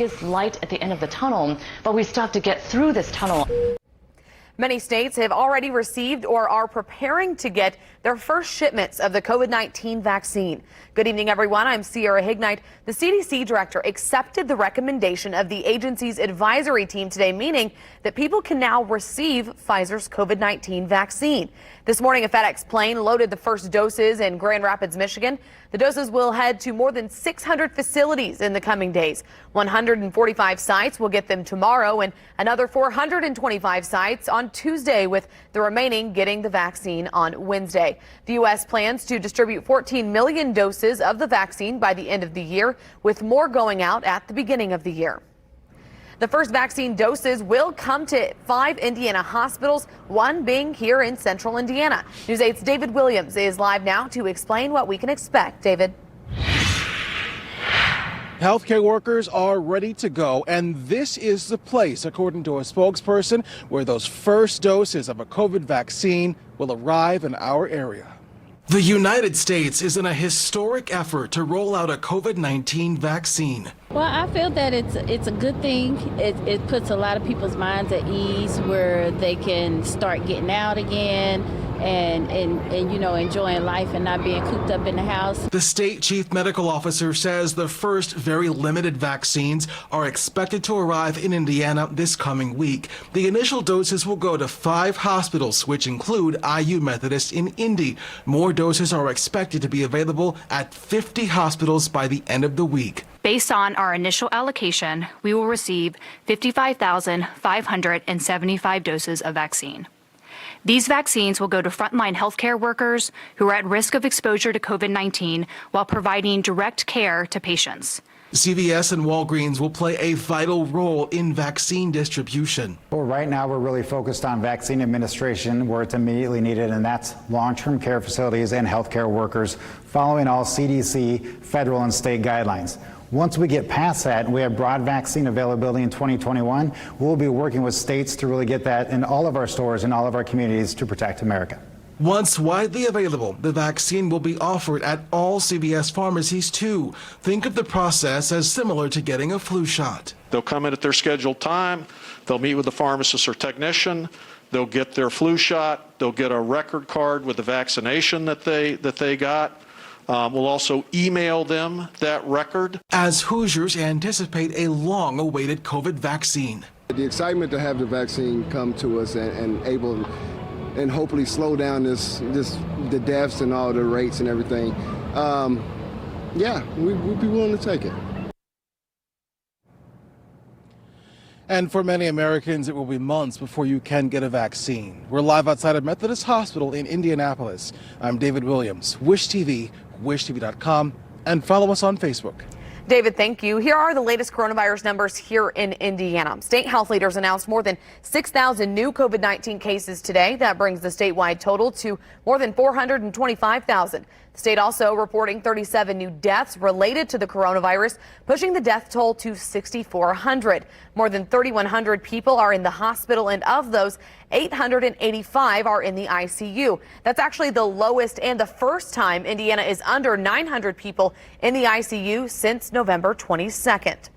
Is light at the end of the tunnel, but we still have to get through this tunnel. Many states have already received or are preparing to get their first shipments of the COVID-19 vaccine. Good evening, everyone. I'm Sierra Hignite. The CDC director accepted the recommendation of the agency's advisory team today, meaning that people can now receive Pfizer's COVID-19 vaccine. This morning, a FedEx plane loaded the first doses in Grand Rapids, Michigan. The doses will head to more than 600 facilities in the coming days. 145 sites will get them tomorrow and another 425 sites on Tuesday, with the remaining getting the vaccine on Wednesday. The U.S. plans to distribute 14 million doses of the vaccine by the end of the year, with more going out at the beginning of the year. The first vaccine doses will come to 5 Indiana hospitals, one being here in central Indiana. News 8's David Williams is live now to explain what we can expect. David. Healthcare workers are ready to go, and this is the place, according to a spokesperson, where those first doses of a COVID vaccine will arrive in our area. The United States is in a historic effort to roll out a COVID-19 vaccine. Well, I feel that it's a good thing. It puts a lot of people's minds at ease where they can start getting out again and you know, enjoying life and not being cooped up in the house. The state chief medical officer says the first very limited vaccines are expected to arrive in Indiana this coming week. The initial doses will go to 5 hospitals, which include IU Methodist in Indy. More doses are expected to be available at 50 hospitals by the end of the week. Based on our initial allocation, we will receive 55,575 doses of vaccine. These vaccines will go to frontline healthcare workers who are at risk of exposure to COVID-19 while providing direct care to patients. CVS and Walgreens will play a vital role in vaccine distribution. Well, right now we're really focused on vaccine administration where it's immediately needed, and that's long-term care facilities and healthcare workers, following all CDC, federal and state guidelines. Once we get past that and we have broad vaccine availability in 2021, we'll be working with states to really get that in all of our stores and all of our communities to protect America. Once widely available, the vaccine will be offered at all CVS pharmacies too. Think of the process as similar to getting a flu shot. They'll come in at their scheduled time, they'll meet with the pharmacist or technician, they'll get their flu shot, they'll get a record card with the vaccination that they got. We'll also email them that record. As Hoosiers anticipate a long-awaited COVID vaccine. The excitement to have the vaccine come to us and hopefully slow down the deaths and all the rates and everything. Yeah, we'd be willing to take it. And for many Americans, it will be months before you can get a vaccine. We're live outside of Methodist Hospital in Indianapolis. I'm David Williams, Wish TV, wishtv.com, and follow us on Facebook. David, thank you. Here are the latest coronavirus numbers here in Indiana. State health leaders announced more than 6,000 new COVID-19 cases today. That brings the statewide total to more than 425,000. The state also reporting 37 new deaths related to the coronavirus, pushing the death toll to 6,400. More than 3,100 people are in the hospital, and of those, 885 are in the ICU. That's actually the lowest and the first time Indiana is under 900 people in the ICU since November 22nd.